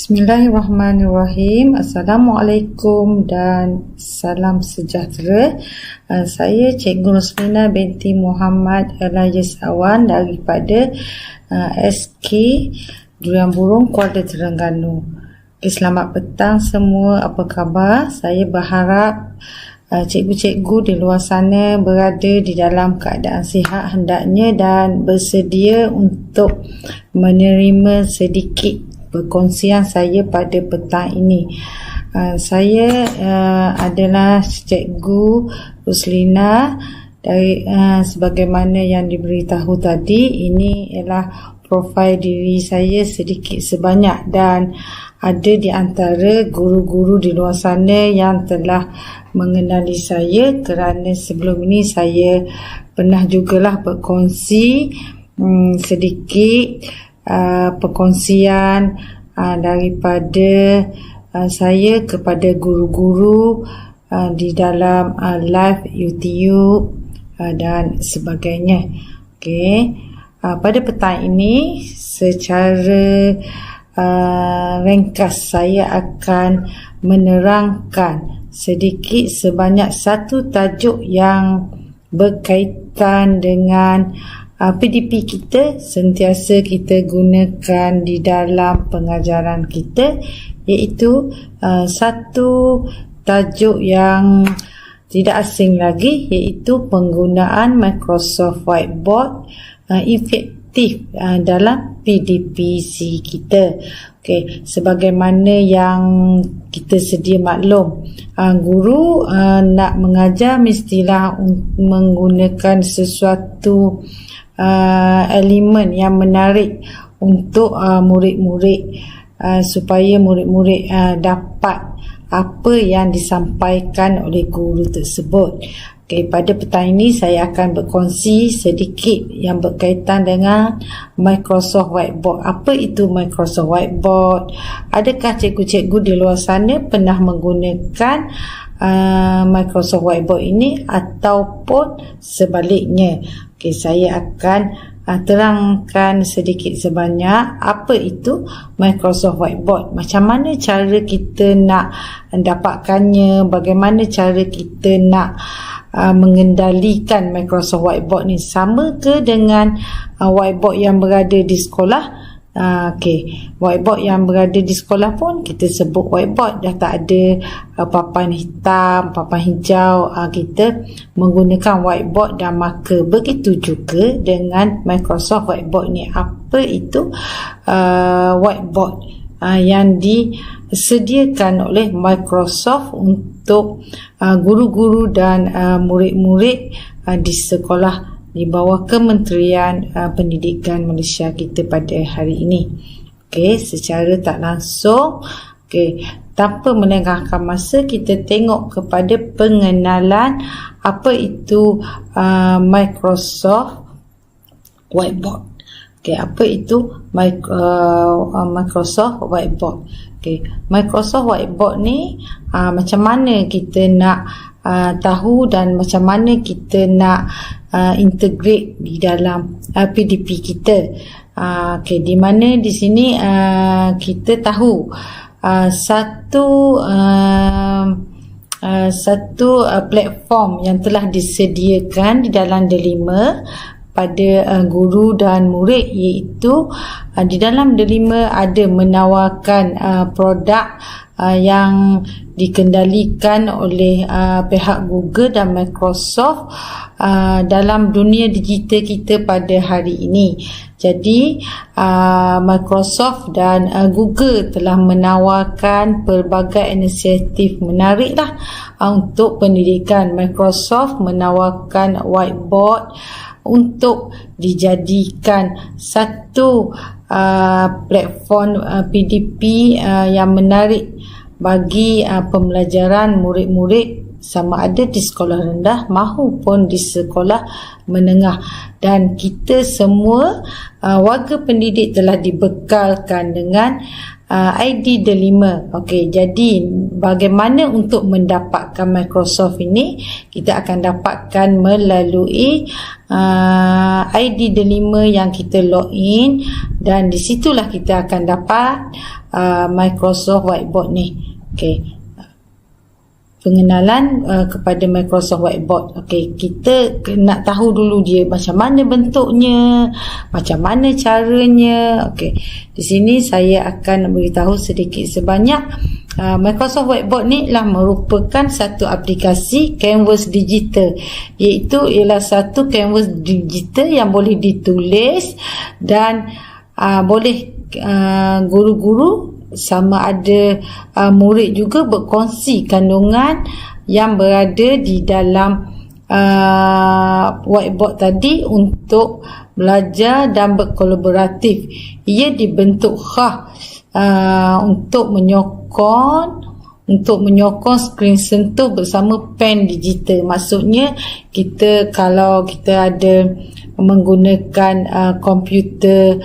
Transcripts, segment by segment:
Bismillahirrahmanirrahim. Assalamualaikum dan salam sejahtera. Saya Cikgu Rosmina binti Muhammad Elias Awan daripada SK Durian Burung Kuala Terengganu. Selamat petang semua, apa khabar? Saya berharap cikgu-cikgu di luar sana berada di dalam keadaan sihat hendaknya dan bersedia untuk menerima sedikit perkongsian saya pada petang ini. Saya adalah Cikgu Roslina dari sebagaimana yang diberitahu tadi. Ini ialah profil diri saya sedikit sebanyak dan ada di antara guru-guru di luar sana yang telah mengenali saya kerana sebelum ini saya pernah jugalah berkongsi sedikit perkongsian daripada saya kepada guru-guru di dalam live YouTube dan sebagainya. Okey, pada petang ini secara ringkas saya akan menerangkan sedikit sebanyak satu tajuk yang berkaitan dengan PDP kita, sentiasa kita gunakan di dalam pengajaran kita, iaitu satu tajuk yang tidak asing lagi, iaitu penggunaan Microsoft Whiteboard efektif dalam PDPC kita. Okey, sebagaimana yang kita sedia maklum, guru nak mengajar mestilah menggunakan sesuatu elemen yang menarik untuk murid-murid supaya murid-murid dapat apa yang disampaikan oleh guru tersebut. Okay, pada petang ini saya akan berkongsi sedikit yang berkaitan dengan Microsoft Whiteboard. Apa itu Microsoft Whiteboard? Adakah cikgu-cikgu di luar sana pernah menggunakan Microsoft Whiteboard ini ataupun sebaliknya? Okay, saya akan terangkan sedikit sebanyak apa itu Microsoft Whiteboard, macam mana cara kita nak dapatkannya, bagaimana cara kita nak mengendalikan Microsoft Whiteboard ni. Sama ke dengan whiteboard yang berada di sekolah? Whiteboard yang berada di sekolah pun kita sebut whiteboard, dah tak ada papan hitam, papan hijau, kita menggunakan whiteboard dan marker. Begitu juga dengan Microsoft Whiteboard ni. Apa itu whiteboard yang disediakan oleh Microsoft untuk guru-guru dan murid-murid di sekolah di bawah Kementerian Pendidikan Malaysia kita pada hari ini. Okey, secara tak langsung, tanpa melengahkan masa, kita tengok kepada pengenalan apa itu Microsoft Whiteboard. Apa itu Microsoft Whiteboard? Microsoft Whiteboard ni macam mana kita nak tahu dan macam mana kita nak integrate di dalam PDP kita. Di mana di sini kita tahu satu platform yang telah disediakan di dalam Delima pada guru dan murid, iaitu di dalam Delima ada menawarkan produk yang dikendalikan oleh pihak Google dan Microsoft dalam dunia digital kita pada hari ini. Jadi Microsoft dan Google telah menawarkan pelbagai inisiatif menarik untuk pendidikan. Microsoft menawarkan whiteboard untuk dijadikan satu platform PDP yang menarik bagi pembelajaran murid-murid sama ada di sekolah rendah maupun di sekolah menengah. Dan kita semua warga pendidik telah dibekalkan dengan ID Delima. Okey, jadi bagaimana untuk mendapatkan Microsoft ini? Kita akan dapatkan melalui ID Delima yang kita login, dan di situlah kita akan dapat Microsoft Whiteboard ni. Okey, pengenalan kepada Microsoft Whiteboard. Okey, kita nak tahu dulu dia macam mana bentuknya, macam mana caranya. Okey, di sini saya akan beritahu sedikit sebanyak. Microsoft Whiteboard ni lah merupakan satu aplikasi canvas digital, iaitu ialah satu canvas digital yang boleh ditulis dan boleh guru-guru sama ada murid juga berkongsi kandungan yang berada di dalam whiteboard tadi untuk belajar dan berkolaboratif. Ia dibentuk khas untuk menyokong skrin sentuh bersama pen digital. Maksudnya kalau kita ada menggunakan komputer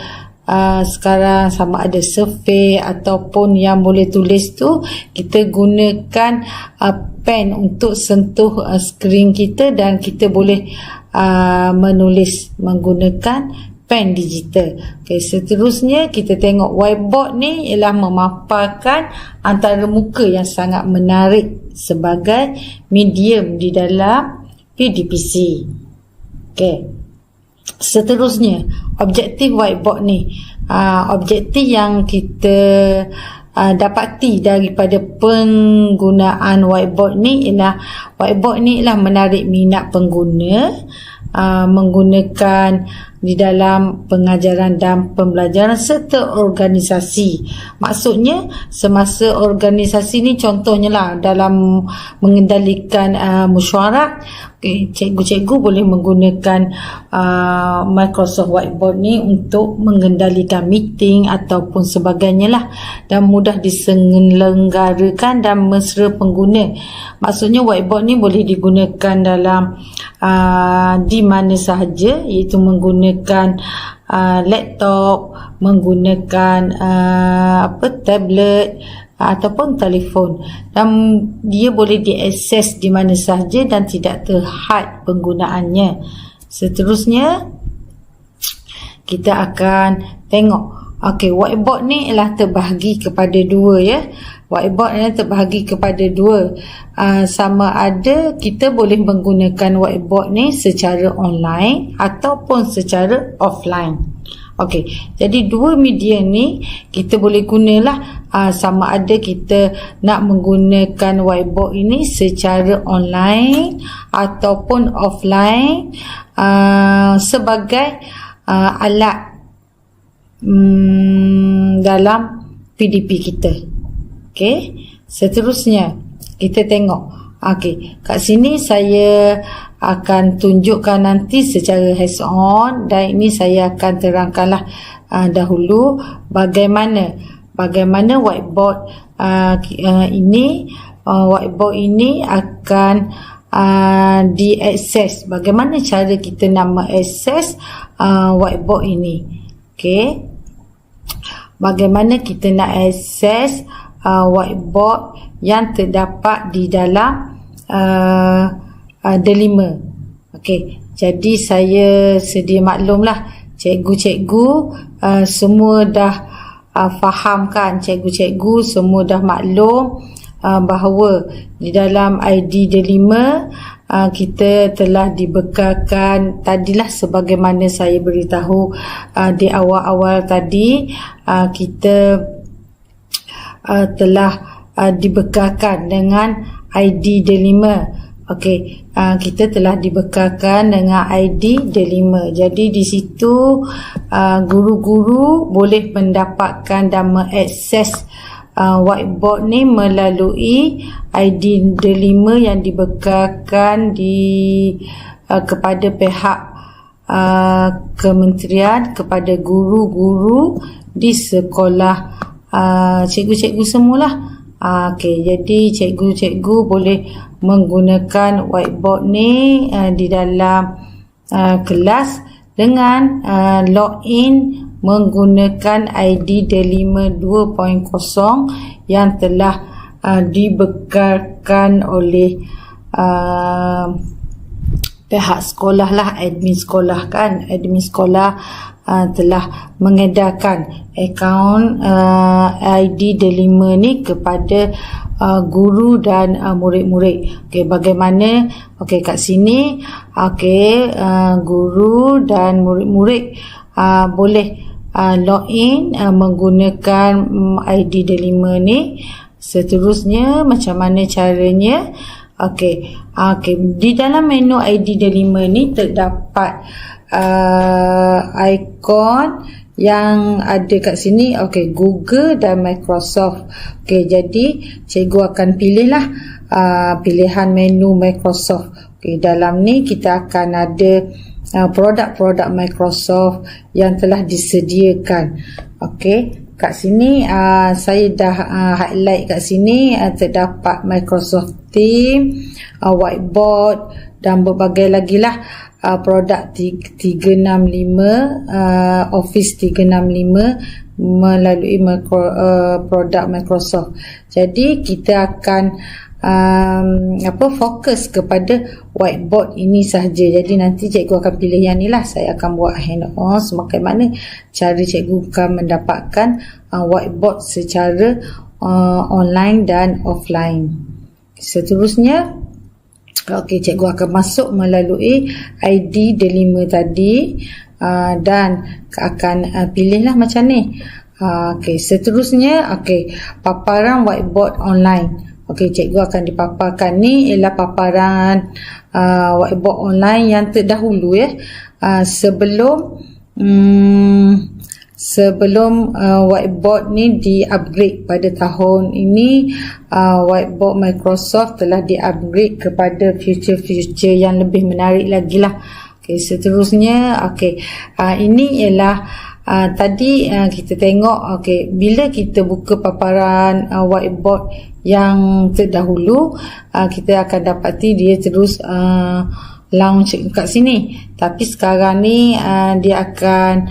sekarang, sama ada survey ataupun yang boleh tulis tu, kita gunakan pen untuk sentuh skrin kita dan kita boleh menulis menggunakan pen digital. Okay, seterusnya kita tengok whiteboard ni ialah memaparkan antara muka yang sangat menarik sebagai medium di dalam PDPC. Okay. Seterusnya, objektif whiteboard ni, objektif yang kita dapati daripada penggunaan whiteboard ni ialah menarik minat pengguna menggunakan di dalam pengajaran dan pembelajaran serta organisasi. Maksudnya semasa organisasi ni, contohnya lah dalam mengendalikan mesyuarat, cikgu-cikgu boleh menggunakan Microsoft Whiteboard ni untuk mengendalikan meeting ataupun sebagainya lah, dan mudah diselenggarakan dan mesra pengguna. Maksudnya whiteboard ni boleh digunakan dalam di mana sahaja, iaitu menggunakan laptop, menggunakan tablet ataupun telefon, dan dia boleh diakses di mana sahaja dan tidak terhad penggunaannya. Seterusnya kita akan tengok, okey, whiteboard ni ialah terbahagi kepada dua, ya. Whiteboard ni terbahagi kepada dua. Sama ada kita boleh menggunakan whiteboard ni secara online ataupun secara offline. Okey, jadi dua media ni kita boleh gunalah, sama ada kita nak menggunakan whiteboard ini secara online ataupun offline sebagai alat dalam PDP kita. Okey, seterusnya kita tengok. Okey, kat sini saya akan tunjukkan nanti secara hands on, dan ini saya akan terangkanlah dahulu bagaimana whiteboard ini akan diakses. Bagaimana cara kita nak mengakses whiteboard ini. Okey, bagaimana kita nak akses whiteboard yang terdapat di dalam Delima. Okey, jadi saya sedia maklumlah, cikgu-cikgu semua dah faham kan, cikgu-cikgu semua dah maklum bahawa di dalam ID Delima kita telah dibekalkan tadilah, sebagaimana saya beritahu di awal-awal tadi, kita telah dibekalkan dengan ID Delima. Okey, kita telah dibekalkan dengan ID Delima. Jadi di situ guru-guru boleh mendapatkan dan mengakses whiteboard ni melalui ID Delima yang dibekalkan kepada pihak kementerian, kepada guru-guru di sekolah, cikgu-cikgu semualah. Okey, jadi cikgu-cikgu boleh menggunakan whiteboard ni di dalam kelas dengan login menggunakan ID D5 2.0 yang telah dibekalkan oleh pihak sekolah lah, admin sekolah kan. Admin sekolah telah mengedarkan akaun ID D5 ni kepada guru dan murid-murid. Okey, bagaimana? Okey, kat sini guru dan murid-murid boleh login menggunakan ID D5 ni. Seterusnya macam mana caranya? Okey, di dalam menu ID D5 ni terdapat ikon yang ada kat sini. Okey, Google dan Microsoft. Okey, jadi cikgu akan pilihlah pilihan menu Microsoft. Okey, dalam ni kita akan ada produk-produk Microsoft yang telah disediakan. Okey, kat sini saya dah highlight kat sini. Terdapat Microsoft Teams, Whiteboard dan berbagai lagi lah produk 365, Office 365 melalui produk Microsoft. Jadi kita akan fokus kepada whiteboard ini sahaja. Jadi nanti cikgu akan pilih yang ni lah. Saya akan buat hand-on bagaimana cara cikgu akan mendapatkan whiteboard secara online dan offline. Seterusnya, cikgu akan masuk melalui ID D5 tadi dan akan pilihlah macam ni. Seterusnya, paparan whiteboard online. Cikgu akan dipaparkan. Ni ialah paparan whiteboard online yang terdahulu sebelum whiteboard ni di-upgrade pada tahun ini. Whiteboard Microsoft telah di-upgrade kepada feature-feature yang lebih menarik lagi lah. Seterusnya, ini ialah tadi kita tengok bila kita buka paparan whiteboard yang terdahulu, kita akan dapati dia terus launch kat sini. Tapi sekarang ni dia akan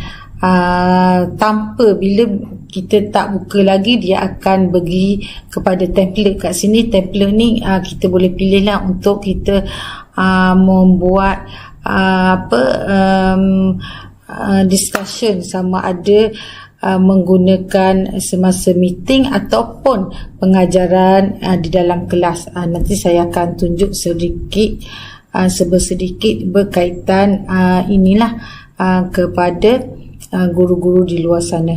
tanpa, bila kita tak buka lagi, dia akan bagi kepada template kat sini. Template ni kita boleh pilih lah untuk kita membuat discussion, sama ada menggunakan semasa meeting ataupun pengajaran di dalam kelas. Nanti saya akan tunjuk sedikit berkaitan inilah kepada guru-guru di luar sana.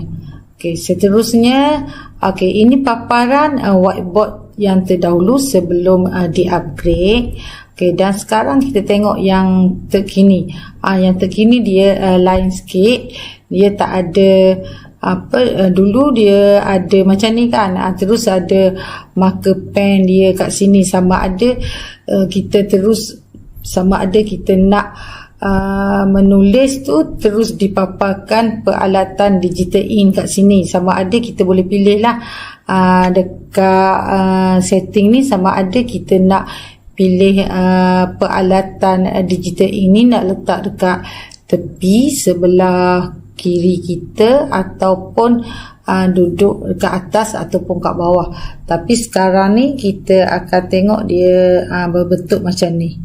Seterusnya, ini paparan whiteboard yang terdahulu sebelum di-upgrade. Dan sekarang kita tengok yang terkini. Yang terkini dia lain sikit. Dia tak ada dulu dia ada macam ni kan. Terus ada marker pen dia kat sini. Sama ada kita nak menulis tu terus dipaparkan peralatan digital in kat sini. Sama ada kita boleh pilih lah dekat setting ni, sama ada kita nak pilih peralatan digital ini nak letak dekat tepi sebelah kiri kita ataupun duduk dekat atas ataupun kat bawah. Tapi sekarang ni kita akan tengok dia berbentuk macam ni.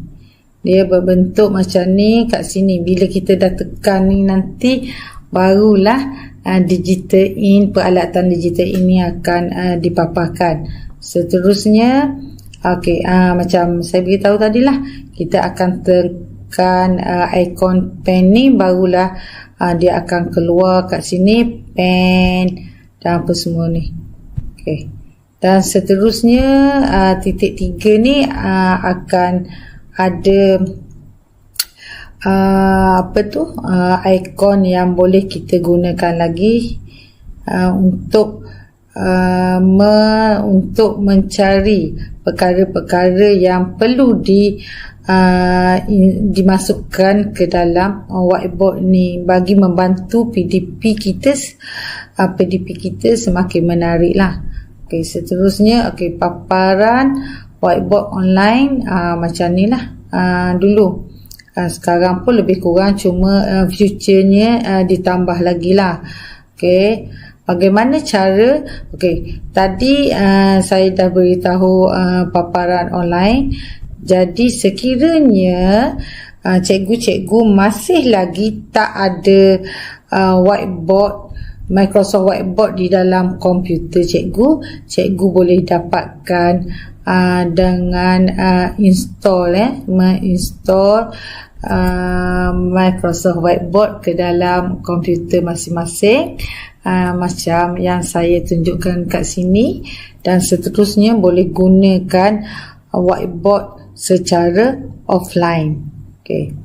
Dia berbentuk macam ni kat sini. Bila kita dah tekan ni nanti barulah digital in, peralatan digital ini akan dipaparkan. Seterusnya, macam saya beritahu tadi lah, kita akan tekan ikon pen ni, barulah dia akan keluar kat sini pen dan apa semua ni. Dan seterusnya titik 3 ni akan ada ikon yang boleh kita gunakan lagi untuk mencari perkara-perkara yang perlu dimasukkan ke dalam whiteboard ni bagi membantu PDP kita semakin menarik lah. Seterusnya paparan whiteboard online macam ni lah dulu. Sekarang pun lebih kurang, cuma future-nya ditambah lagi lah. Okey, bagaimana cara? Okey, tadi saya dah beritahu paparan online. Jadi sekiranya cikgu-cikgu masih lagi tak ada whiteboard, Microsoft Whiteboard di dalam komputer cikgu boleh dapatkan dengan menginstall Microsoft Whiteboard ke dalam komputer masing-masing, macam yang saya tunjukkan kat sini, dan seterusnya boleh gunakan whiteboard secara offline. Okey.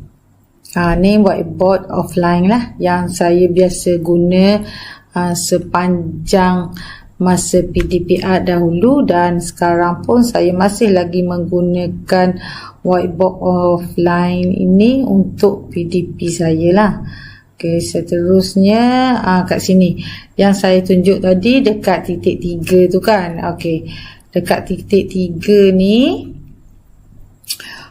Ni whiteboard offline lah yang saya biasa guna sepanjang masa PDPR dahulu, dan sekarang pun saya masih lagi menggunakan whiteboard offline ini untuk PDP saya lah. Okey, seterusnya kat sini yang saya tunjuk tadi dekat titik 3 tu kan. Okey, dekat titik 3 ni,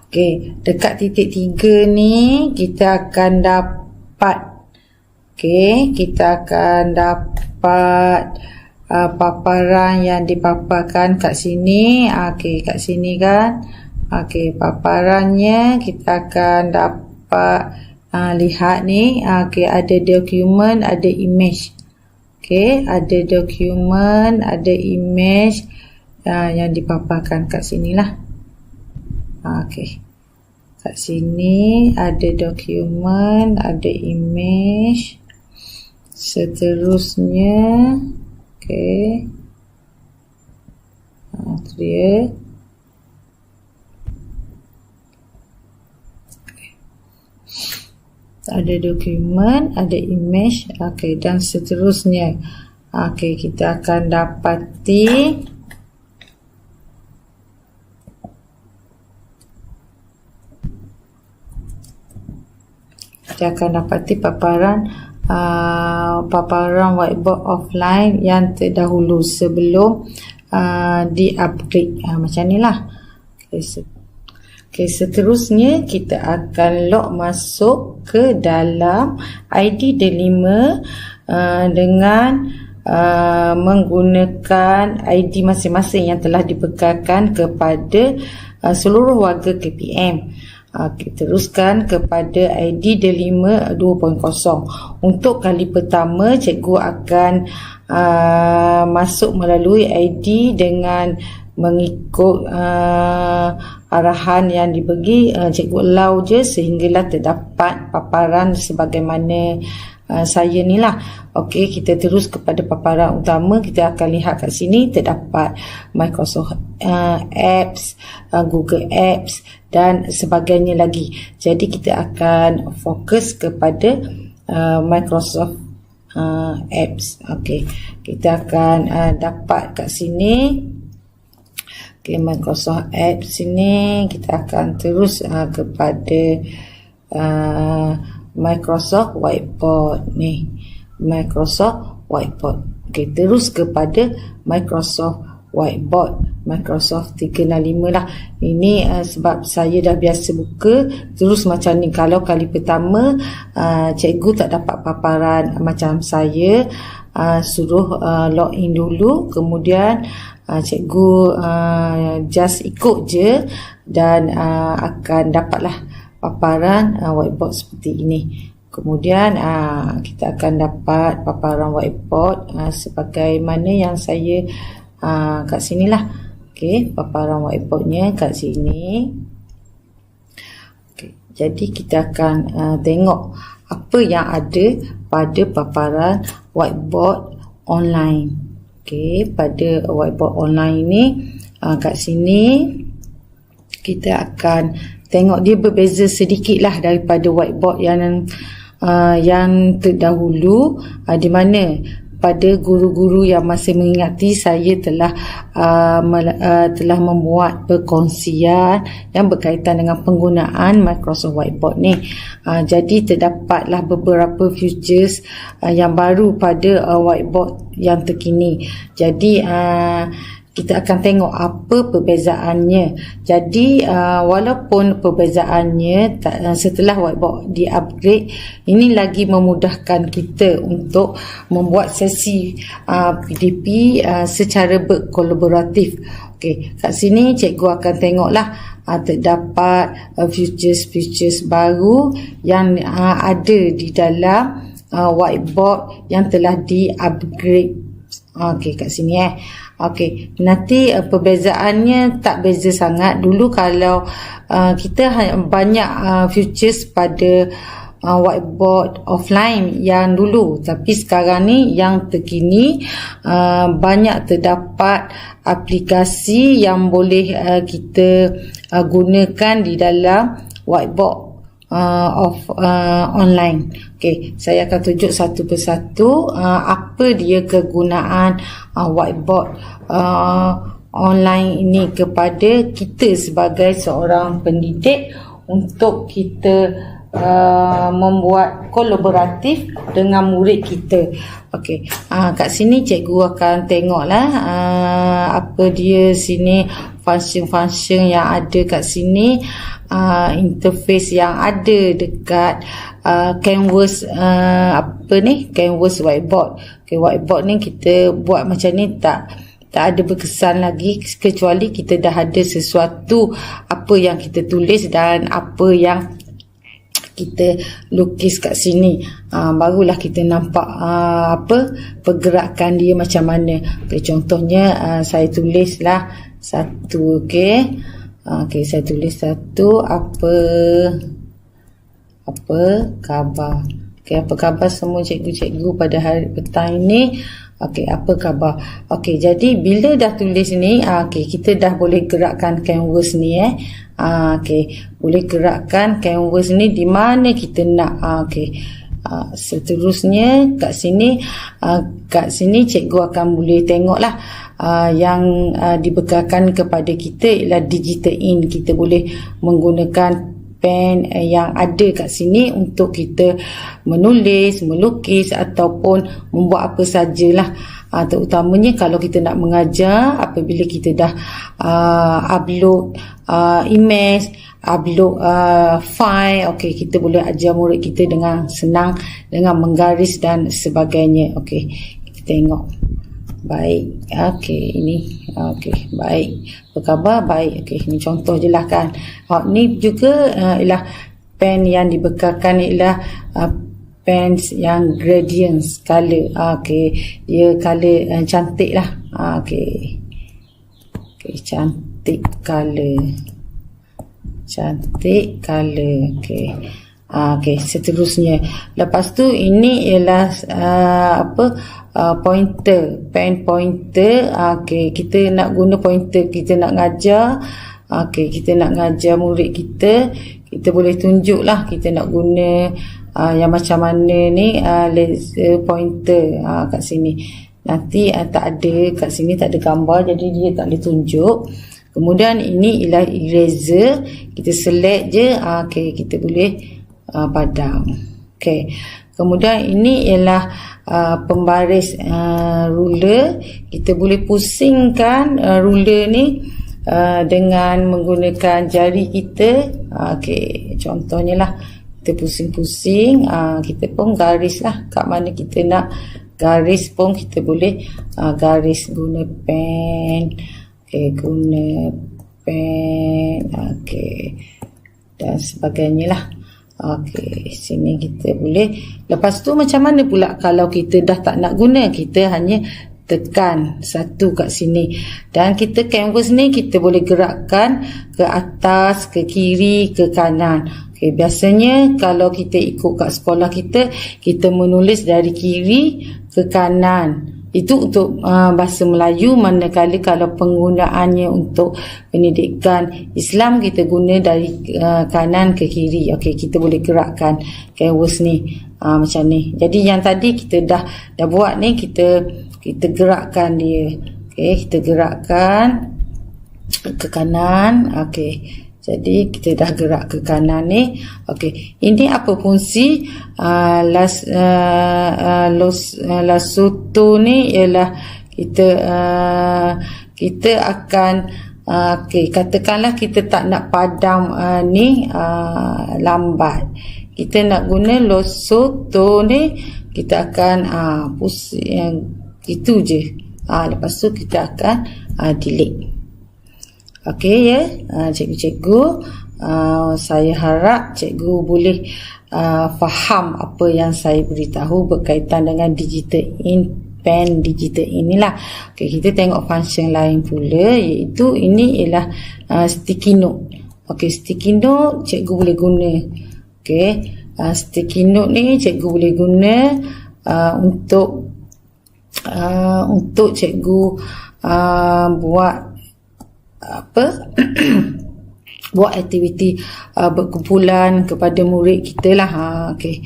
okey, dekat titik 3 ni kita akan dapat, okey, kita akan dapat paparan yang dipaparkan kat sini. Okey, kat sini kan. Okey, paparannya kita akan dapat lihat ni. Okey, ada dokumen, ada image. Okey, ada dokumen, ada image yang dipaparkan kat sinilah. Okey, kat sini ada dokumen, ada image. Seterusnya, okey, itu dia. Ada dokumen, ada image. Okey, dan seterusnya. Okey, kita akan dapati paparan whiteboard offline yang terdahulu sebelum di-upgrade. Macam ni lah. Okey, seterusnya kita akan log masuk ke dalam ID D5 dengan menggunakan ID masing-masing yang telah dibekalkan kepada seluruh warga KPM. Kita teruskan kepada ID D5 2.0. Untuk kali pertama, cikgu akan masuk melalui ID dengan mengikut arahan yang dibagi. Cikgu allow je sehinggalah terdapat paparan sebagaimana saya ni lah. Okey, kita terus kepada paparan utama. Kita akan lihat kat sini terdapat Microsoft Apps, Google Apps dan sebagainya lagi. Jadi kita akan fokus kepada Microsoft Apps. Okey, kita akan dapat kat sini. Okay, Microsoft Apps sini kita akan terus kepada Microsoft Whiteboard ni. Microsoft Whiteboard. Okay, terus kepada Microsoft Whiteboard. Microsoft 365 lah. Ini sebab saya dah biasa buka terus macam ni. Kalau kali pertama cikgu tak dapat paparan macam saya, suruh login dulu, kemudian cikgu just ikut je dan akan dapatlah paparan whiteboard seperti ini. Kemudian kita akan dapat paparan whiteboard sebagaimana yang saya kat sinilah. Okey, paparan whiteboardnya kat sini. Okey, jadi kita akan tengok apa yang ada pada paparan whiteboard online. Okey, pada whiteboard online ni kat sini kita akan tengok dia berbeza sedikit lah daripada whiteboard yang terdahulu, di mana pada guru-guru yang masih mengingati, saya telah membuat perkongsian yang berkaitan dengan penggunaan Microsoft Whiteboard ni. Jadi terdapatlah beberapa features yang baru pada whiteboard yang terkini. Jadi kita akan tengok apa perbezaannya. Jadi walaupun perbezaannya setelah whiteboard di-upgrade, ini lagi memudahkan kita untuk membuat sesi PDP secara berkolaboratif. Okey, kat sini cikgu akan tengoklah terdapat features baru yang ada di dalam whiteboard yang telah di-upgrade. Okey, kat sini Okey, nanti perbezaannya tak beza sangat. Dulu kalau kita banyak features pada whiteboard offline yang dulu, tapi sekarang ni yang terkini banyak terdapat aplikasi yang boleh kita gunakan di dalam whiteboard online. Okey, saya akan tunjuk satu persatu apa dia kegunaan whiteboard online ini kepada kita sebagai seorang pendidik untuk kita membuat kolaboratif dengan murid kita. Okey, kat sini cikgu akan tengoklah apa dia sini function-function yang ada kat sini, interface yang ada dekat canvas canvas whiteboard. Okay, whiteboard ni kita buat macam ni tak ada berkesan lagi, kecuali kita dah ada sesuatu apa yang kita tulis dan apa yang kita lukis kat sini, barulah kita nampak pergerakan dia macam mana. Okay, contohnya saya tulislah satu. Okey, saya tulis satu, apa khabar. Okey, apa khabar semua cikgu-cikgu pada hari petang ini? Okey, apa khabar? Okey, jadi bila dah tulis ni, kita dah boleh gerakkan canvas ni okey, boleh gerakkan canvas ni di mana kita nak. Okey, seterusnya kat sini cikgu akan boleh tengoklah yang dibekalkan kepada kita ialah digital ink. Kita boleh menggunakan pen yang ada kat sini untuk kita menulis, melukis ataupun membuat apa sajalah. Terutamanya kalau kita nak mengajar, apabila kita dah upload image, upload file, okey, kita boleh ajar murid kita dengan senang dengan menggaris dan sebagainya. Okey, kita tengok. Baik, okey, ini okey, baik. Apa khabar? Baik. Okey, ini contoh je lah kan. Ni juga ialah pen yang dibekalkan ialah pen yang gradients color. Okey, dia color cantik lah. Okey, cantik color. Okey, seterusnya. Lepas tu ini ialah pointer, pen pointer. Okey, kita nak guna pointer, kita nak ngajar. Okey, kita nak ngajar murid kita, kita boleh tunjuk lah kita nak guna yang macam mana ni laser pointer kat sini. Nanti tak ada kat sini, tak ada gambar, jadi dia tak boleh tunjuk. Kemudian ini ialah eraser, kita select je. Okey, kita boleh padam. Okey, kemudian ini ialah pembaris ruler. Kita boleh pusingkan ruler ni dengan menggunakan jari kita. Okey, contohnya lah kita pusing-pusing, kita pun garis lah kat mana kita nak garis pun kita boleh garis guna pen. Okey, guna pen, okey, dan sebagainya lah. Okey, sini kita boleh. Lepas tu macam mana pula kalau kita dah tak nak guna? Kita hanya tekan satu kat sini, dan kita canvas ni kita boleh gerakkan ke atas, ke kiri, ke kanan. Okey, biasanya kalau kita ikut kat sekolah kita menulis dari kiri ke kanan. Itu untuk bahasa Melayu, manakala kalau penggunaannya untuk pendidikan Islam kita guna dari kanan ke kiri. Okey, kita boleh gerakkan canvas ni macam ni. Jadi yang tadi kita dah buat ni, kita gerakkan dia. Okey, kita gerakkan ke kanan. Okey, jadi kita dah gerak ke kanan ni. Okey, ini apa fungsi lasso tu ni? Ialah kita akan katakanlah kita tak nak padam lambat. Kita nak guna losoto ni, kita akan pusing itu je. Lepas tu kita akan delete. Okey ya, cikgu-cikgu, saya harap cikgu boleh faham apa yang saya beritahu berkaitan dengan digital pen digital inilah. Okey, kita tengok function lain pula, iaitu ini ialah sticky note. Okey, sticky note cikgu boleh guna. Okey, sticky note ni cikgu boleh guna untuk cikgu buat apa buat aktiviti berkumpulan kepada murid kita lah. Okey,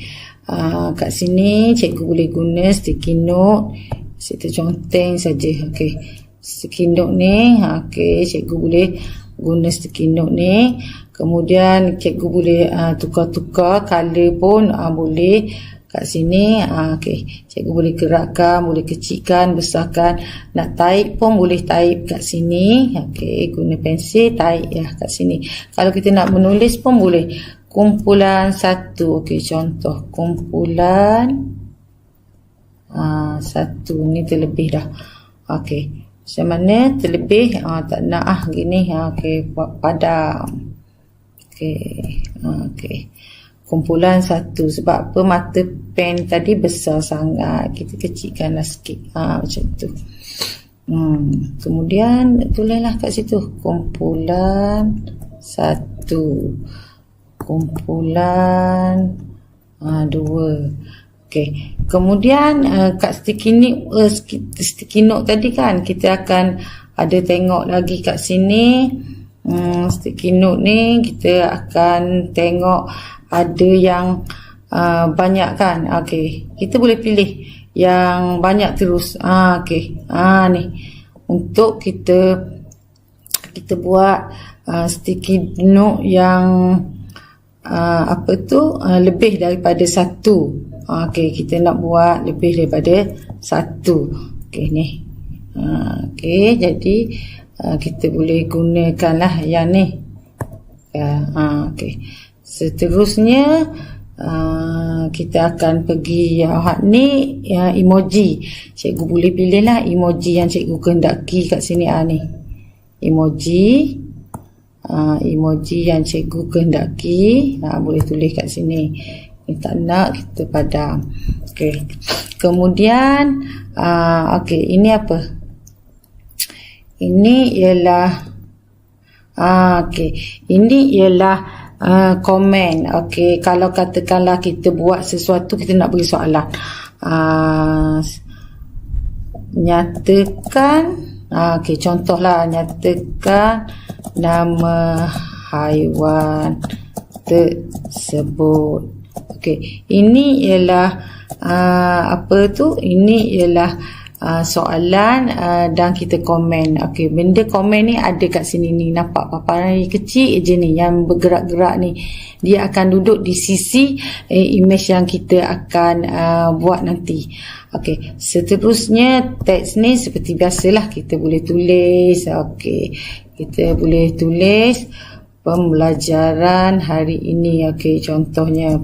kat sini cikgu boleh guna sticky note. Kita conteng saja. Okey, sticky note ni, okey, cikgu boleh guna sticky note ni. Kemudian cikgu boleh tukar-tukar color pun boleh kat sini. Okey, cikgu boleh gerakkan, boleh kecilkan, besarkan. Nak type pun boleh type kat sini. Okey, guna pensil type ya kat sini. Kalau kita nak menulis pun boleh. Kumpulan 1. Okey, contoh kumpulan 1 ni terlebih dah. Okey, macam mana terlebih? Tak nak gini. Okey, buat padam. Okey, kumpulan 1. Sebab apa? Mata pen tadi besar sangat, kita kecilkanlah sikit. Macam tu. Kemudian tulislah kat situ kumpulan 1, kumpulan 2. Okey, kemudian kat sticky note tadi kan, kita akan ada tengok lagi kat sini. Sticky note ni kita akan tengok ada yang banyak kan. Okey, kita boleh pilih yang banyak terus. Okey, ni untuk kita buat sticky note yang lebih daripada 1. Okey, kita nak buat lebih daripada 1. Okey, ni. Okey, jadi kita boleh gunakanlah yang ni. Okey. Seterusnya kita akan pergi ni emoji. Cikgu boleh pilihlah emoji yang cikgu kehendaki kat sini. Ni emoji. Emoji yang cikgu kehendaki. Boleh tulis kat sini. Tak nak, kita padam. Okey. Kemudian okey, ini apa? Ini ialah ini ialah komen. Okey, kalau katakanlah kita buat sesuatu, kita nak beri soalan. Nyatakan, okey, contohlah nyatakan nama haiwan tersebut. Okey, ini ialah ini ialah soalan dan kita komen. Okey, benda komen ni ada kat sini ni. Nampak paparan kecil je ni yang bergerak-gerak ni. Dia akan duduk di sisi image yang kita akan buat nanti. Okey, seterusnya teks ni seperti biasalah, kita boleh tulis. Okey, kita boleh tulis pembelajaran hari ini. Okey, contohnya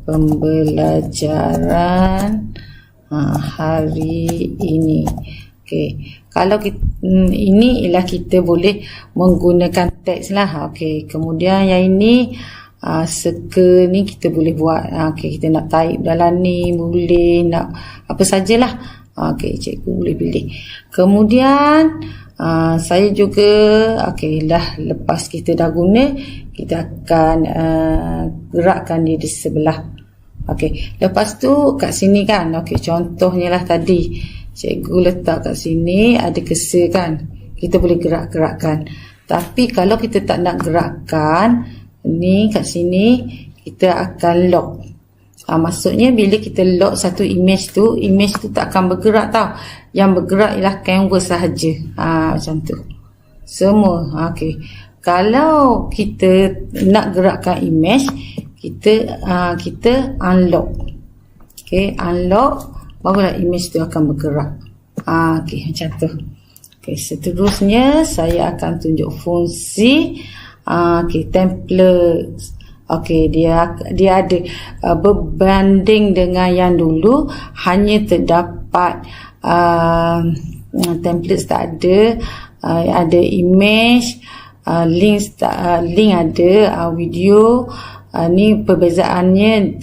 pembelajaran hari ini. Okey, kalau ini ialah kita boleh menggunakan teks lah. Okey, kemudian yang ini seka ni kita boleh buat. Okey, kita nak type dalam ni boleh, nak apa sajalah. Okey, cikgu boleh pilih. Kemudian saya juga lepas kita dah guna, kita akan gerakkan dia di sebelah. Okey, lepas tu kat sini kan, okey, contohnya lah tadi cikgu letak kat sini ada cursor kan, kita boleh gerak-gerakkan. Tapi kalau kita tak nak gerakkan ni, kat sini kita akan lock. Maksudnya bila kita lock satu image tu tak akan bergerak tau. Yang bergerak ialah canvas sahaja. Macam tu semua. Okey, kalau kita nak gerakkan image, kita unlock. Okey, unlock, barulah image tu akan bergerak. Okey, macam tu. Okey, seterusnya saya akan tunjuk fungsi template. Okey, dia ada berbanding dengan yang dulu, hanya terdapat template tak ada image, link ada, video. Ni perbezaannya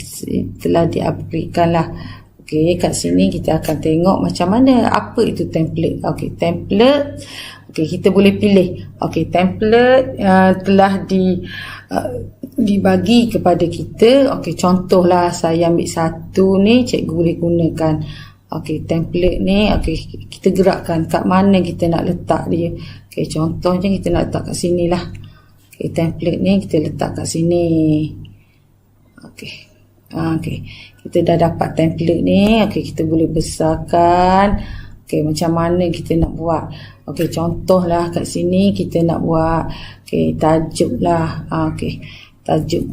telah diupgradekan lah. Okey, kat sini kita akan tengok macam mana, apa itu template. Okey, template. Okey, kita boleh pilih. Okey, template telah dibagi kepada kita. Okey, contohlah saya ambil satu ni, cikgu boleh gunakan. Okey, template ni, okey, kita gerakkan kat mana kita nak letak dia. Okey, contohnya kita nak letak kat sini lah. Okey, template ni kita letak kat sini. Okey. Okey, kita dah dapat template ni. Okey, kita boleh besarkan. Okey, macam mana kita nak buat. Okey, contohlah kat sini kita nak buat tajuk lah. Okey, tajuk.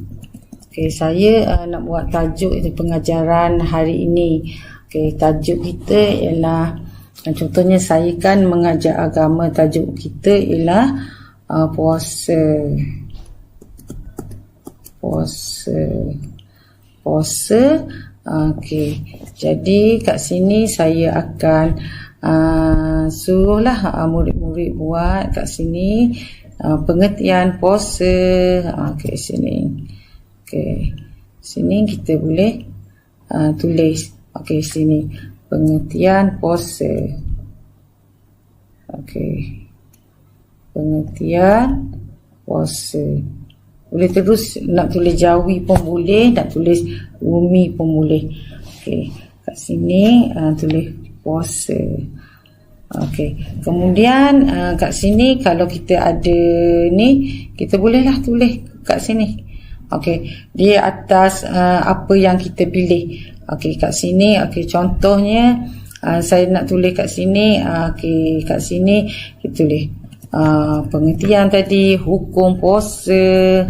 Okey, saya nak buat tajuk itu pengajaran hari ini. Okey, tajuk kita ialah, contohnya saya kan mengajar agama, tajuk kita ialah puasa. Okey, jadi kat sini saya akan suruhlah murid-murid buat kat sini pengertian puasa. Okey, sini. Okey, sini kita boleh tulis. Okey, sini pengertian puasa. Okey, pengertian puasa. Boleh terus nak tulis Jawi pun boleh, nak tulis Umi pun boleh. Okey, kat sini tulis puasa. Okey, kemudian kat sini kalau kita ada ni, kita bolehlah tulis kat sini. Okey, di atas apa yang kita pilih. Okey, kat sini, okey, contohnya saya nak tulis kat sini. Okey, kat sini kita tulis pengertian tadi, hukum puasa.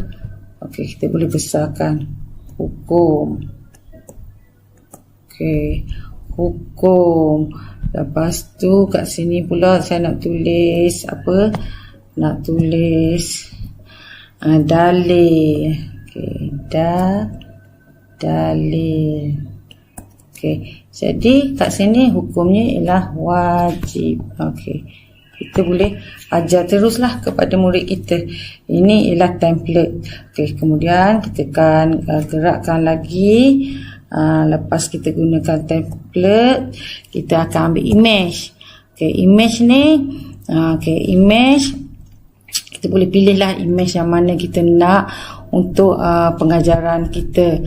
Okey, kita boleh besarkan hukum. Okey, hukum. Lepas tu kat sini pula saya nak tulis apa? Nak tulis dalil. Okey, dalil. Okey, jadi kat sini hukumnya ialah wajib. Okey, kita boleh ajar teruslah kepada murid kita. Ini ialah template. Okey, kemudian kita akan gerakkan lagi. Lepas kita gunakan template, kita akan ambil image. Okey, image ni, image kita boleh pilihlah image yang mana kita nak untuk pengajaran kita.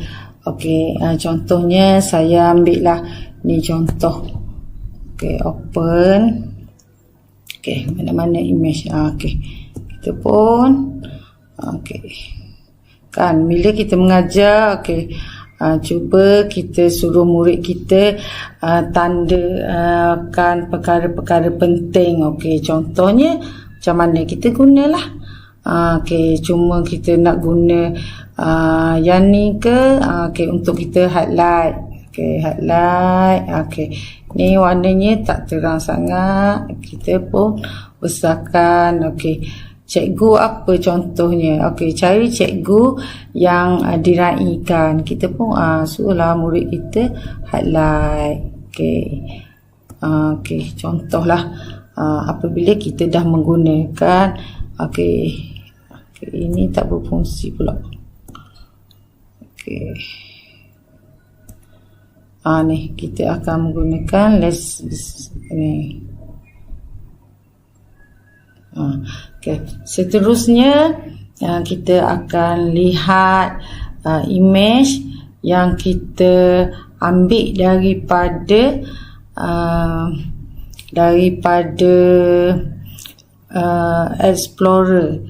Okey, contohnya saya ambil lah ni contoh. Okey, open. Okey, mana-mana image. Okey, kita pun kan bila kita mengajar, cuba kita suruh murid kita tandakan perkara-perkara penting. Okey, contohnya macam mana kita gunalah. Okey, cuma kita nak guna yang ni ke? Okey, untuk kita highlight. Okey, highlight. Okey, ni warnanya tak terang sangat. Kita pun besarkan. Okey, cikgu apa contohnya? Okey, cari cikgu yang diraikan. Kita pun suruhlah murid kita highlight. Okey. Okey, contohlah apabila kita dah menggunakan ini tak berfungsi pula. Okey. Ni kita akan menggunakan ni. Okey, seterusnya kita akan lihat image yang kita ambil daripada Explorer,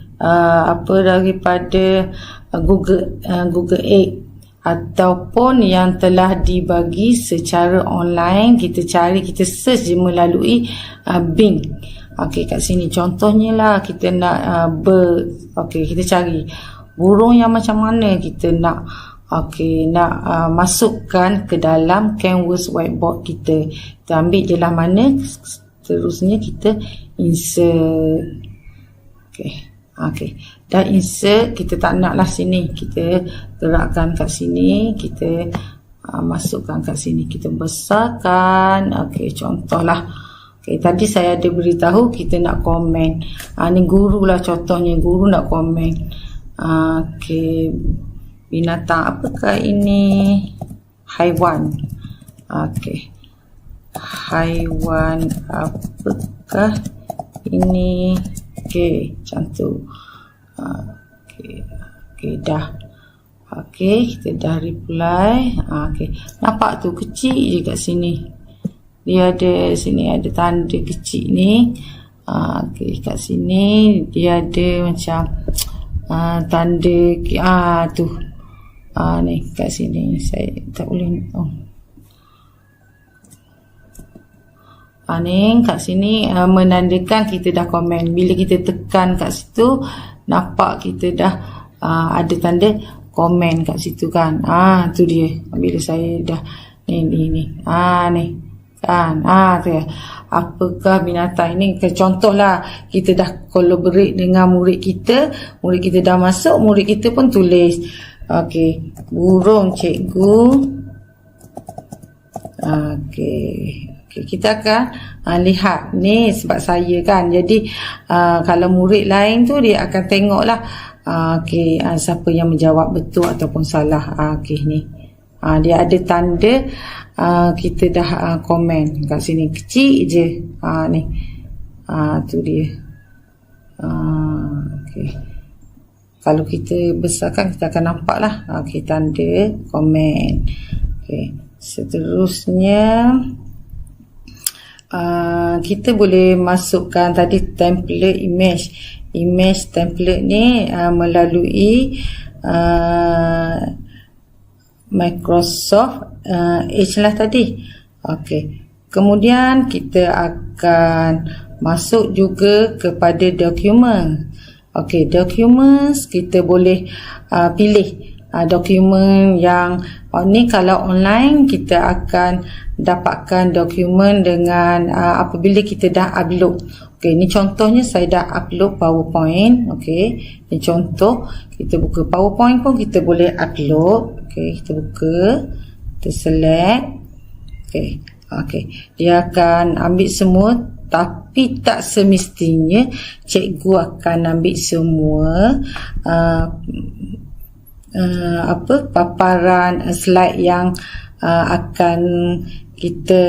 daripada Google Egg, ataupun yang telah dibagi secara online. Kita cari, kita search je melalui Bing. Okey, kat sini contohnya lah kita nak bird. Okey, kita cari burung yang macam mana kita nak masukkan ke dalam canvas whiteboard kita. Kita ambil je lah mana seterusnya kita insert. Okey. Dah insert, kita tak nak lah sini. Kita gerakkan kat sini, kita masukkan kat sini, kita besarkan. Okey, contohlah. Okey, tadi saya ada beritahu kita nak komen. Ni guru lah contohnya, guru nak komen. Okey, binatang apakah ini? Haiwan. Okey, haiwan apakah ini? Okey, macam tu. Okey, dah. Okey, kita dah reply. Okey, nampak tu kecil je kat sini. Dia ada sini ada tanda kecil ni. Okey, kat sini dia ada macam tanda tu. Ni kat sini saya tak boleh. Ni kat sini menandakan kita dah komen. Bila kita tekan kat situ, nampak kita dah ada tanda komen kat situ kan. Tu dia. Bila saya dah ni. Ni kan. Tu ya. Apakah binatang ini? Contohlah kita dah collaborate dengan murid kita dah masuk, murid kita pun tulis. Okey, burung cikgu. Okey, kita akan lihat ni sebab saya kan. Jadi kalau murid lain tu dia akan tengoklah siapa yang menjawab betul ataupun salah. Okey, ni. Dia ada tanda kita dah komen kat sini kecil je. Ni. Tu dia. Okey. Kalau kita besarkan kita akan nampak lah. Okey, tanda komen. Okey, seterusnya kita boleh masukkan tadi template image template ni melalui Microsoft Edge lah tadi. Okey, kemudian kita akan masuk juga kepada dokumen. Okey, documents kita boleh pilih dokumen yang ni kalau online kita akan dapatkan dokumen dengan apabila kita dah upload. Okey, ni contohnya saya dah upload PowerPoint. Okey, ni contoh kita buka PowerPoint pun kita boleh upload. Okey, kita buka, kita select. Okey, dia akan ambil semua. Tapi tak semestinya cikgu akan ambil semua paparan slide yang akan kita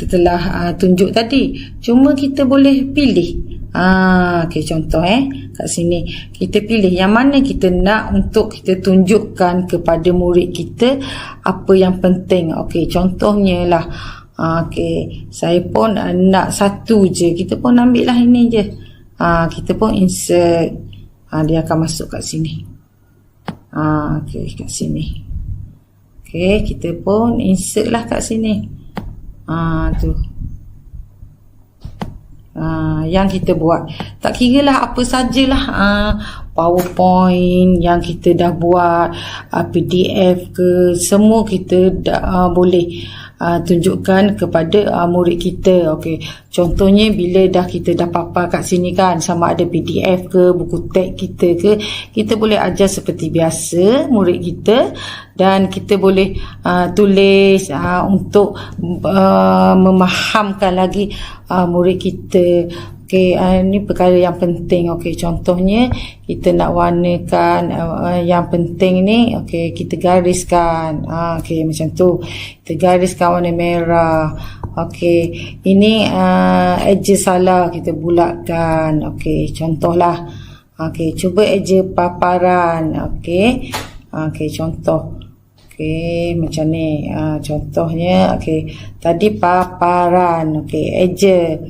telah tunjuk tadi. Cuma kita boleh pilih. Okey, contoh kat sini kita pilih yang mana kita nak untuk kita tunjukkan kepada murid kita apa yang penting. Okey, contohnya lah. Okey, saya pun nak satu je. Kita pun ambil lah ini je. Kita pun insert. Dia akan masuk kat sini. Okey, kat sini. Okey, kita pun insert lah kat sini. Tu. Yang kita buat. Tak kira lah apa sajalah. PowerPoint yang kita dah buat, PDF ke, semua kita dah boleh tunjukkan kepada murid kita. Okey, contohnya bila kita dah papar kat sini kan, sama ada PDF ke, buku teks kita ke, kita boleh ajar seperti biasa murid kita, dan kita boleh tulis untuk memahamkan lagi murid kita. Okey, ini perkara yang penting. Okey, contohnya kita nak warnakan yang penting ni. Okey, kita gariskan. Okey, macam tu. Kita gariskan warna merah. Okey, ini eja salah kita bulatkan. Okey, contohlah. Okey, cuba eja paparan. Okey. Okey, contoh. Okey, macam ni. Contohnya, okey. Tadi paparan. Okey, eja.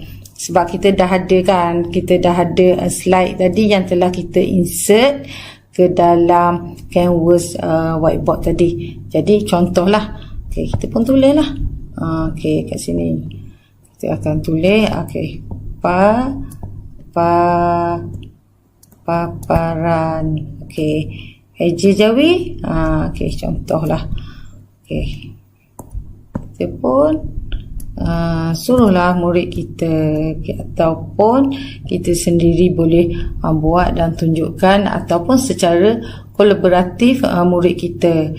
Sebab kita dah ada kan, kita dah ada slide tadi yang telah kita insert ke dalam canvas whiteboard tadi. Jadi contohlah. Okey, kita pun tulis lah. Okey, kat sini kita akan tulis. Okey, paparan. Okey, eja jawi. Okey, contohlah. Okey, kita pun suruhlah murid kita, ataupun kita sendiri boleh buat dan tunjukkan, ataupun secara kolaboratif murid kita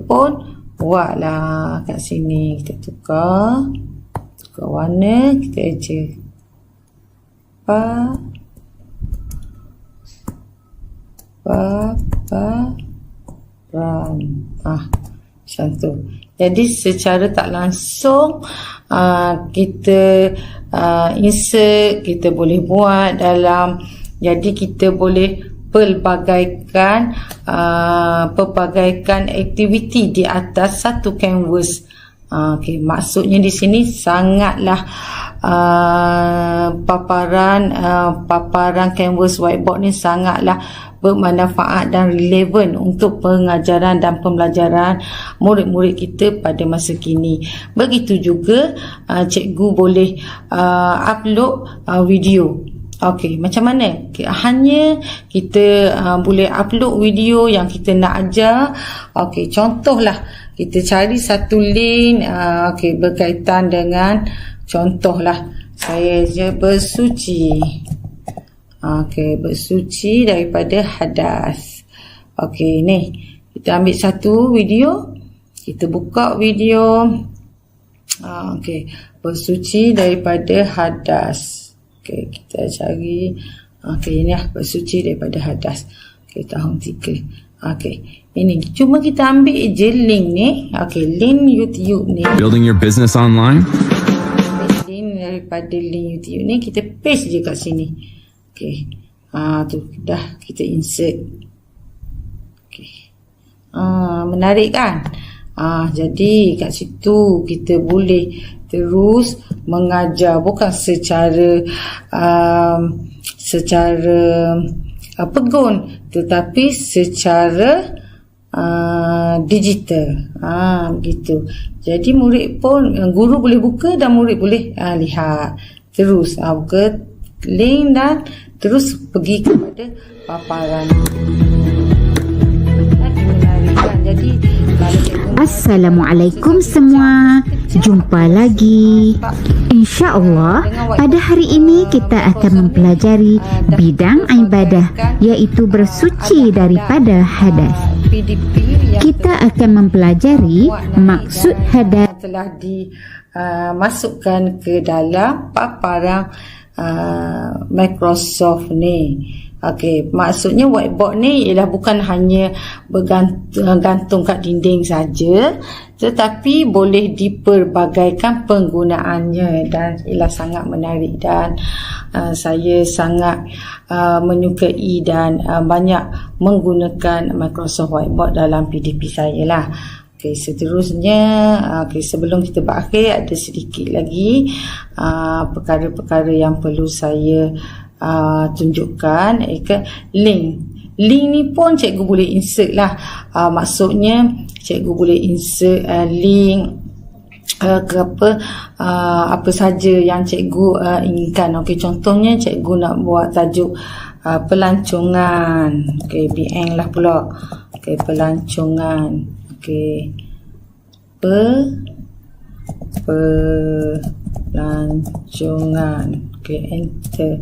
pun buatlah kat sini. Kita tukar warna, kita eja macam tu. Jadi secara tak langsung kita insert, kita boleh buat dalam, jadi kita boleh pelbagaikan aktiviti di atas satu canvas. Maksudnya di sini sangatlah paparan canvas whiteboard ni sangatlah bermanfaat dan relevan untuk pengajaran dan pembelajaran murid-murid kita pada masa kini. Begitu juga cikgu boleh upload video. Macam mana? Hanya kita boleh upload video yang kita nak ajar. Contohlah kita cari satu link berkaitan dengan, contohlah saya je bersuci. Bersuci daripada hadas. Ni kita ambil satu video, kita buka video. Bersuci daripada hadas. Kita cari. Ini lah bersuci daripada hadas. Tahun 3. Ini cuma kita ambil je link ni. Link YouTube ni. Building your business online. Ambil link daripada link YouTube ni, kita paste je kat sini. Tu dah kita insert. Menarik kan? Jadi kat situ kita boleh terus mengajar, bukan secara pegun, tetapi secara digital. Begitu. Jadi murid pun, guru boleh buka dan murid boleh lihat terus, buka link dan terus pergi kepada paparan. Jadi Assalamualaikum semua. Jumpa lagi. InsyaAllah pada hari ini kita akan mempelajari bidang ibadah, iaitu bersuci daripada hadas. Kita akan mempelajari maksud hadas telah dimasukkan ke dalam paparan Microsoft ni. Maksudnya whiteboard ni ialah bukan hanya bergantung kat dinding saja, tetapi boleh diperbagaikan penggunaannya, dan ialah sangat menarik, dan saya sangat menyukai dan banyak menggunakan Microsoft Whiteboard dalam PDP saya lah. Seterusnya, sebelum kita berakhir, ada sedikit lagi perkara-perkara yang perlu saya tunjukkan. Link ni pun cikgu boleh insert lah. Maksudnya cikgu boleh insert link ke apa saja yang cikgu inginkan. Contohnya cikgu nak buat tajuk pelancongan. BN lah pula. Pelancongan. Pelancongan. Enter.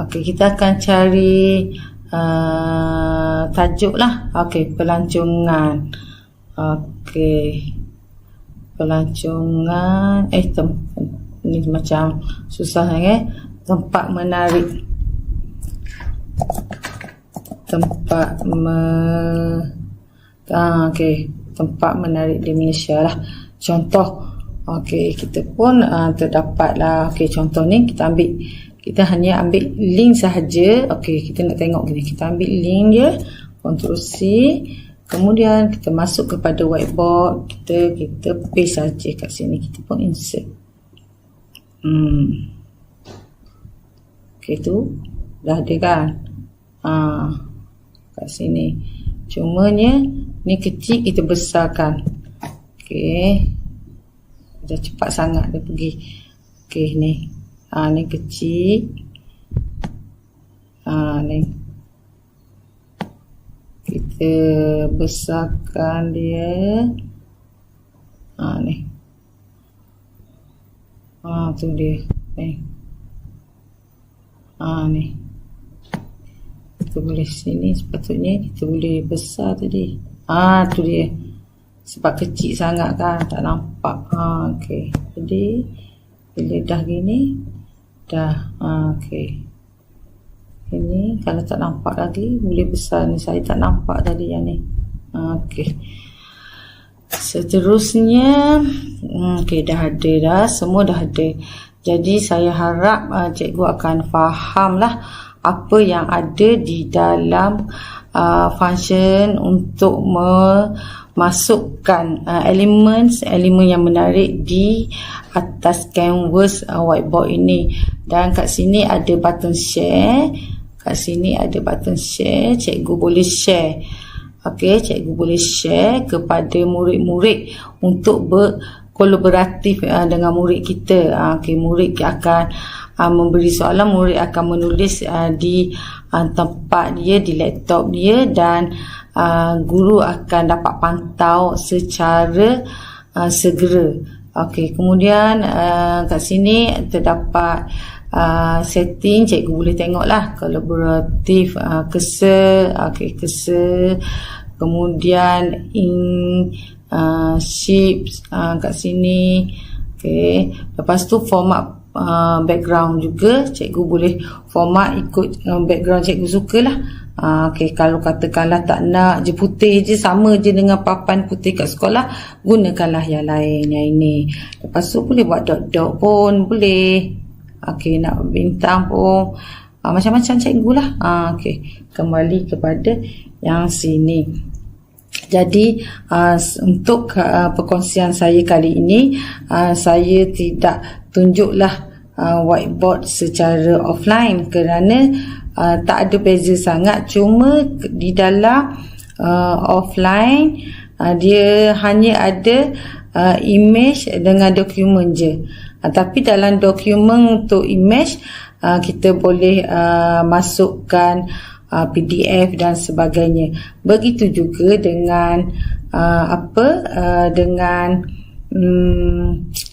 Kita akan cari tajuk lah. Pelancongan. Pelancongan. Ni macam susah tempat menarik. Tempat menarik di Malaysia lah. Contoh. Kita pun terdapat lah. Contoh ni kita ambil. Kita hanya ambil link sahaja. Kita nak tengok gini. Kita ambil link dia. Ctrl C. Kemudian kita masuk kepada whiteboard. Kita paste saja kat sini. Kita pun insert. Tu dah ada kan? Kat sini. Cumanya ni kecil, kita besarkan. Dah cepat sangat dia pergi. Ni. Ni kecil. Ni. Kita besarkan dia. Ni. Tu dia. Ni. Kita boleh sini, sepatutnya kita boleh besar tadi. Tu dia. Sebab kecil sangat kan, tak nampak. Okey. Jadi bila dah gini, dah. Okey. Ini kalau tak nampak lagi boleh besar ni. Saya tak nampak tadi yang ni. Okey. Seterusnya, dah ada dah, semua dah ada. Jadi saya harap cikgu akan fahamlah apa yang ada di dalam function untuk memasukkan elemen yang menarik di atas canvas whiteboard ini. Dan kat sini ada button share. Cikgu boleh share. Okey, cikgu boleh share kepada murid-murid untuk berkolaboratif dengan murid kita. Okey, murid akan memberi soalan, murid akan menulis di tempat dia, di laptop dia, dan guru akan dapat pantau secara segera. Okey, kemudian kat sini terdapat setting, cikgu boleh tengoklah kolaboratif, cursor, cursor, kemudian shapes kat sini. Okey, lepas tu format background juga, cikgu boleh format ikut background cikgu sukalah. Okey, kalau katakanlah tak nak je putih je, sama je dengan papan putih kat sekolah, gunakanlah yang lain, yang ini. Lepas tu boleh buat dot-dot pun boleh. Okey, nak bintang pun macam-macam cikgu lah. Okey, kembali kepada yang sini. Jadi untuk perkongsian saya kali ini, saya tidak tunjuklah whiteboard secara offline kerana tak ada beza sangat. Cuma di dalam offline dia hanya ada image dengan dokumen je. Tapi dalam dokumen untuk image kita boleh masukkan PDF dan sebagainya. Begitu juga dengan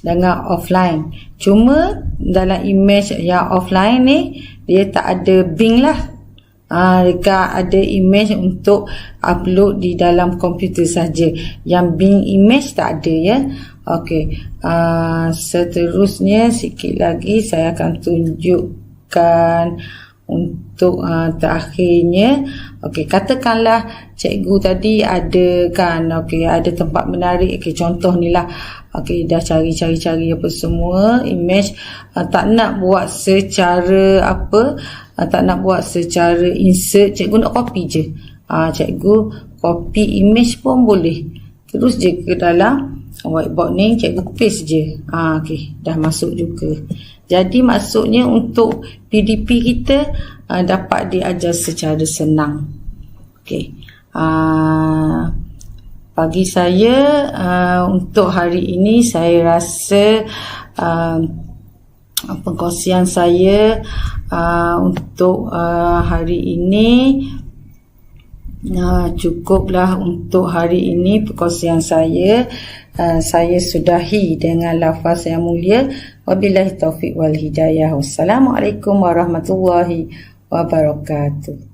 dengan offline. Cuma dalam image yang offline ni dia tak ada Bing lah. Dekat ada image untuk upload di dalam komputer saja. Yang Bing image tak ada ya. Okey. Seterusnya sikit lagi saya akan tunjukkan untuk terakhirnya. Okey, katakanlah cikgu tadi ada kan, okey, ada tempat menarik. Okey, contoh ni lah. Okey, dah cari apa semua image, tak nak buat secara tak nak buat secara insert, cikgu nak copy je. Cikgu copy image pun boleh. Terus je ke dalam whiteboard ni, cikgu paste je. Okey, dah masuk juga. Jadi maksudnya untuk PDP kita dapat diajar secara senang. Okey. Bagi saya untuk hari ini saya rasa perkongsian saya untuk hari ini cukuplah untuk hari ini perkongsian saya. Saya sudahi dengan lafaz yang mulia. Wabillahi taufiq wal hidayah. Wassalamualaikum warahmatullahi wabarakatuh.